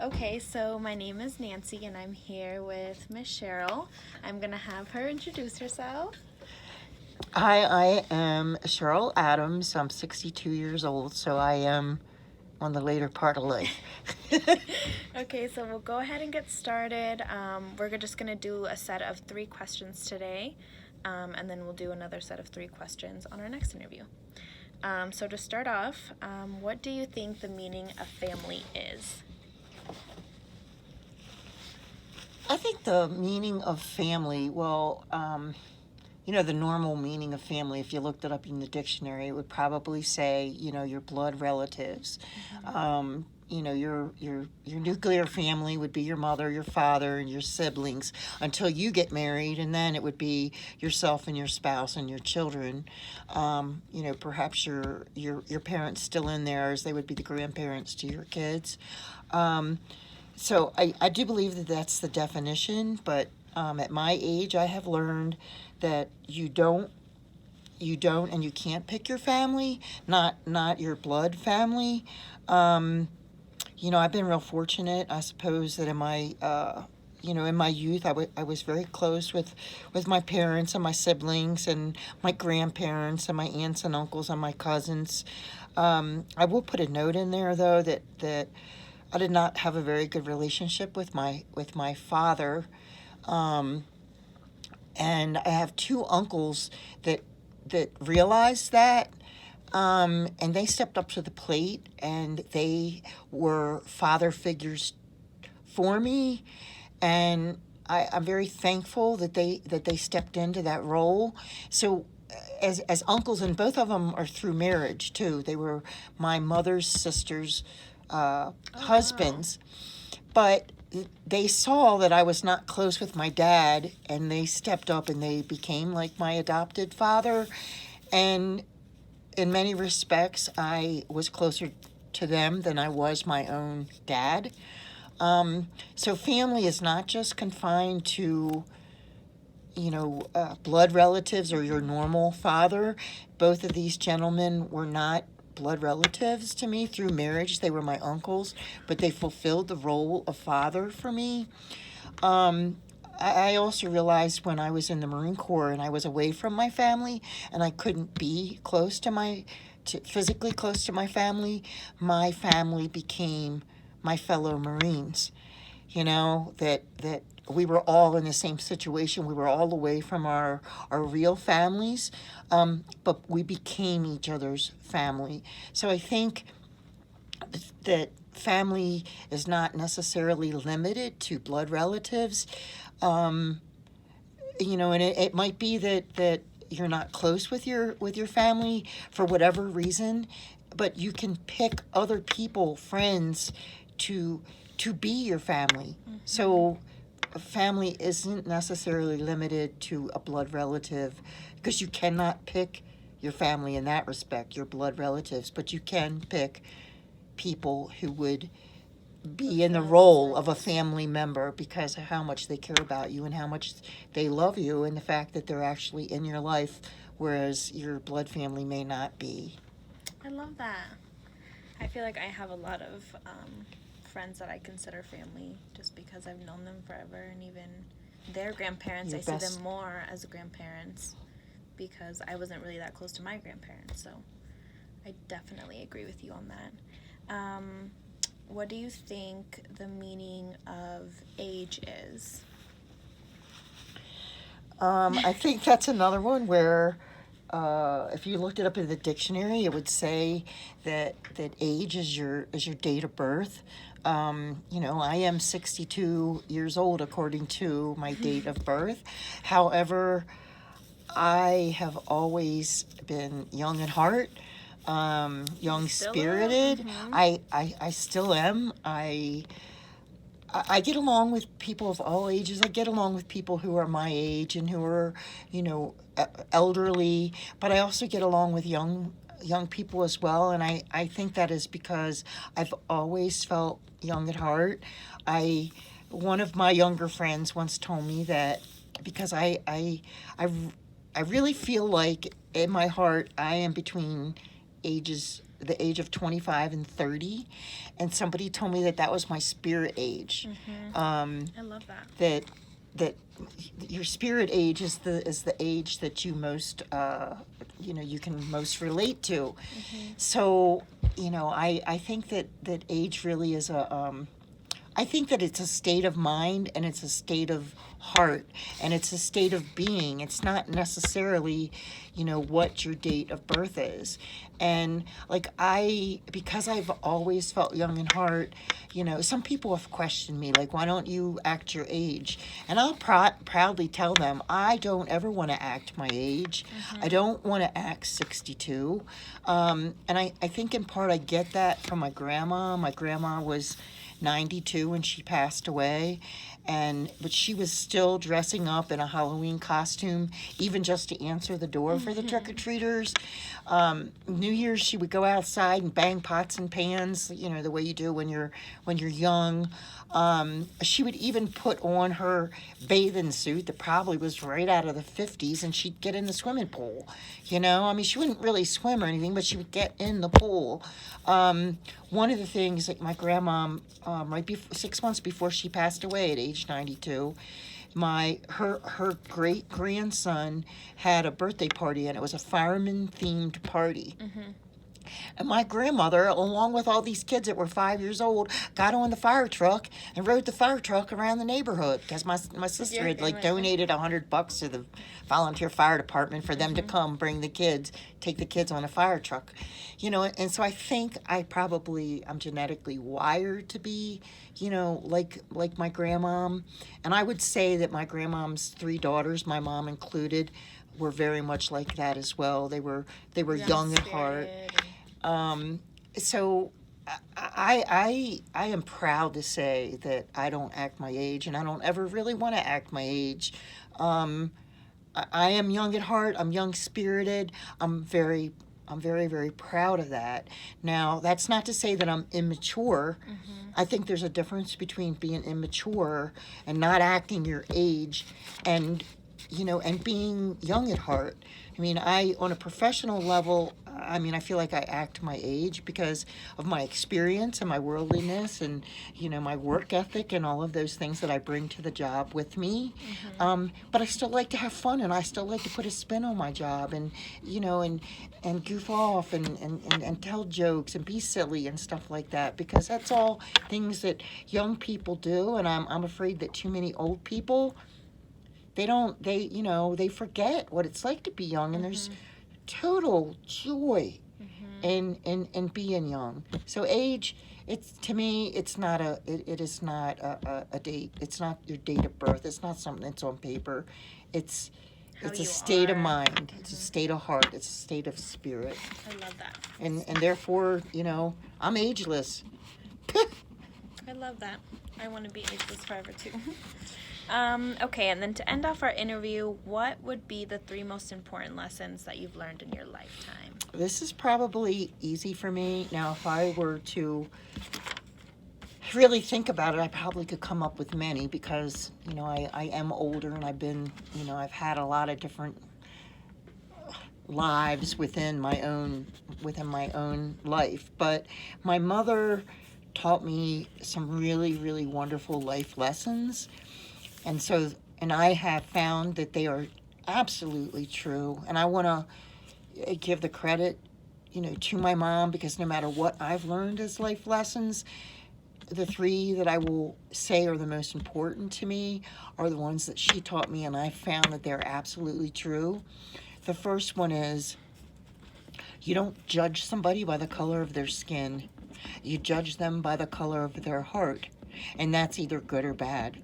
Okay, so my name is Nancy and I'm here with Miss Cheryl. I'm going to have her introduce herself. Hi, I am Cheryl Adams. I'm 62 years old, so I am on the later part of life. Okay, so we'll go ahead and get started. We're just going to do a set of 3 questions today, and then we'll do another set of 3 questions on our next interview. So to start off, what do you think the meaning of family is? I think the meaning of family, the normal meaning of family, if you looked it up in the dictionary, it would probably say, your blood relatives. Your nuclear family would be your mother, your father, and your siblings until you get married, and then it would be yourself and your spouse and your children. Perhaps your parents still in there, as they would be the grandparents to your kids. So I do believe that that's the definition, but at my age, I have learned that you don't, and you can't pick your family, not your blood family. I've been real fortunate, I suppose, that in my youth, I was very close with my parents and my siblings and my grandparents and my aunts and uncles and my cousins. I will put a note in there, though, that I did not have a very good relationship with my father, and I have 2 uncles that realized that, and they stepped up to the plate, and they were father figures for me, and I'm very thankful that they stepped into that role. So as uncles, and both of them are through marriage too. They were my mother's sister's husbands, but they saw that I was not close with my dad, and they stepped up and they became like my adopted father. And in many respects, I was closer to them than I was my own dad. So family is not just confined to blood relatives or your normal father. Both of these gentlemen were not blood relatives to me through marriage. They were my uncles, but they fulfilled the role of father for me. I also realized when I was in the Marine Corps and I was away from my family and I couldn't be physically close to my family became my fellow Marines. That we were all in the same situation. We were all away from our real families, but we became each other's family. So I think that family is not necessarily limited to blood relatives. And it might be that you're not close with your family for whatever reason, but you can pick other people, friends, to be your family. Mm-hmm. So a family isn't necessarily limited to a blood relative, because you cannot pick your family in that respect, your blood relatives, but you can pick people who would be in the role of a family member because of how much they care about you and how much they love you, and the fact that they're actually in your life, whereas your blood family may not be. I love that. I feel like I have a lot of friends that I consider family just because I've known them forever, and even their grandparents, I see them more as grandparents because I wasn't really that close to my grandparents. So I definitely agree with you on that. What do you think the meaning of age is? I think that's another one where, if you looked it up in the dictionary, it would say that age is your date of birth. I am 62 years old according to my date of birth. However, I have always been young at heart, young spirited. Mm-hmm. I still am. I get along with people of all ages. I get along with people who are my age and who are, elderly, but I also get along with young people as well. And I think that is because I've always felt young at heart. One of my younger friends once told me that because I really feel like in my heart I am between ages the age of 25 and 30, and somebody told me that that was my spirit age. I love that. That your spirit age is the age that you most you can most relate to. So I think that age really is I think that it's a state of mind, and it's a state of heart, and it's a state of being. It's not necessarily, what your date of birth is. And like because I've always felt young in heart, some people have questioned me, like, why don't you act your age? And I'll proudly tell them, I don't ever want to act my age. I don't want to act 62. And I think in part I get that from my grandma. My grandma was 92 when she passed away, but she was still dressing up in a Halloween costume, even just to answer the door for the trick-or-treaters. New Year's, she would go outside and bang pots and pans, the way you do when you're young. She would even put on her bathing suit that probably was right out of the 50s, and she'd get in the swimming pool. She wouldn't really swim or anything, but she would get in the pool. One of the things, like my grandma, 6 months before she passed away at age 92, her great grandson had a birthday party, and it was a fireman themed party. And my grandmother, along with all these kids that were 5 years old, got on the fire truck and rode the fire truck around the neighborhood, because my sister had donated $100 to the volunteer fire department for them to come take the kids on a fire truck, and so I think I'm genetically wired to be, like my grandmom. And I would say that my grandmom's 3 daughters, my mom included, were very much like that as well. They were young at heart. So I am proud to say that I don't act my age, and I don't ever really want to act my age. I am young at heart. I'm young spirited. I'm very, very proud of that. Now, that's not to say that I'm immature. I think there's a difference between being immature and not acting your age, and being young at heart. On a professional level, I feel like I act my age because of my experience and my worldliness and, my work ethic and all of those things that I bring to the job with me. But I still like to have fun, and I still like to put a spin on my job, and, and goof off and tell jokes and be silly and stuff like that, because that's all things that young people do. And I'm afraid that too many old people, they forget what it's like to be young, and there's total joy in being young. So age, to me, it is not a date. It's not your date of birth. It's not something that's on paper. It's a state of mind. It's a state of heart. It's a state of spirit. I love that. And therefore, I'm ageless. I love that. I want to be ageless forever too. Okay, and then to end off our interview, what would be the 3 most important lessons that you've learned in your lifetime? This is probably easy for me. Now, if I were to really think about it, I probably could come up with many, because, I am older, and I've had a lot of different lives within my own life. But my mother taught me some really, really wonderful life lessons. And I have found that they are absolutely true. And I want to give the credit, to my mom, because no matter what I've learned as life lessons, the 3 that I will say are the most important to me are the ones that she taught me, and I found that they're absolutely true. The first one is, you don't judge somebody by the color of their skin. You judge them by the color of their heart. And that's either good or bad.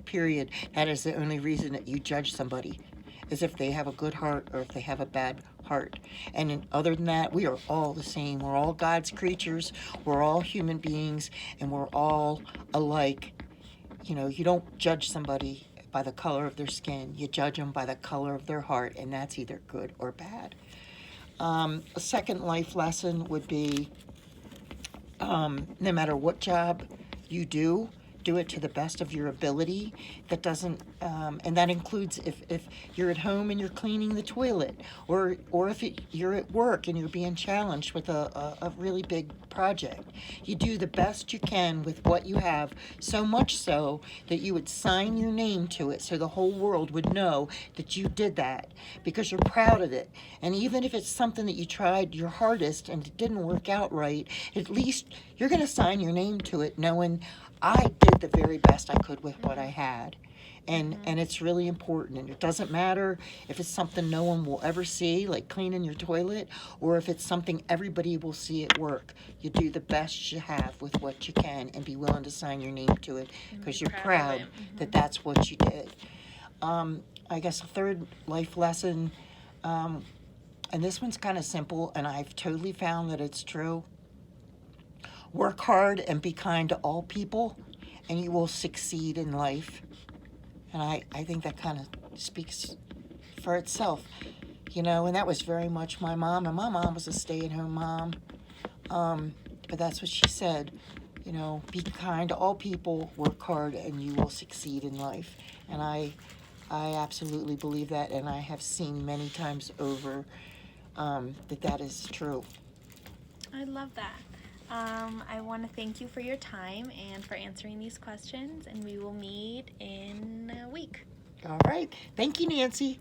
Period. That is the only reason that you judge somebody, is if they have a good heart or if they have a bad heart. And other than that, we are all the same. We're all God's creatures. We're all human beings, and we're all alike. You don't judge somebody by the color of their skin. You judge them by the color of their heart, and that's either good or bad. A second life lesson would be, no matter what job you do, do it to the best of your ability. That doesn't, and that includes if you're at home and you're cleaning the toilet, or if you're at work and you're being challenged with a really big project. You do the best you can with what you have, so much so that you would sign your name to it so the whole world would know that you did that because you're proud of it. And even if it's something that you tried your hardest and it didn't work out right, at least you're going to sign your name to it knowing I did the very best I could with what I had. And it's really important, and it doesn't matter if it's something no one will ever see, like cleaning your toilet, or if it's something everybody will see at work. You do the best you have with what you can and be willing to sign your name to it because you're proud that that's what you did. I guess a third life lesson, and this one's kind of simple, and I've totally found that it's true. Work hard and be kind to all people, and you will succeed in life. And I think that kind of speaks for itself, and that was very much my mom. And my mom was a stay-at-home mom. But that's what she said, be kind to all people, work hard, and you will succeed in life. And I absolutely believe that, and I have seen many times over that is true. I love that. I want to thank you for your time and for answering these questions, and we will meet in a week. All right. Thank you, Nancy.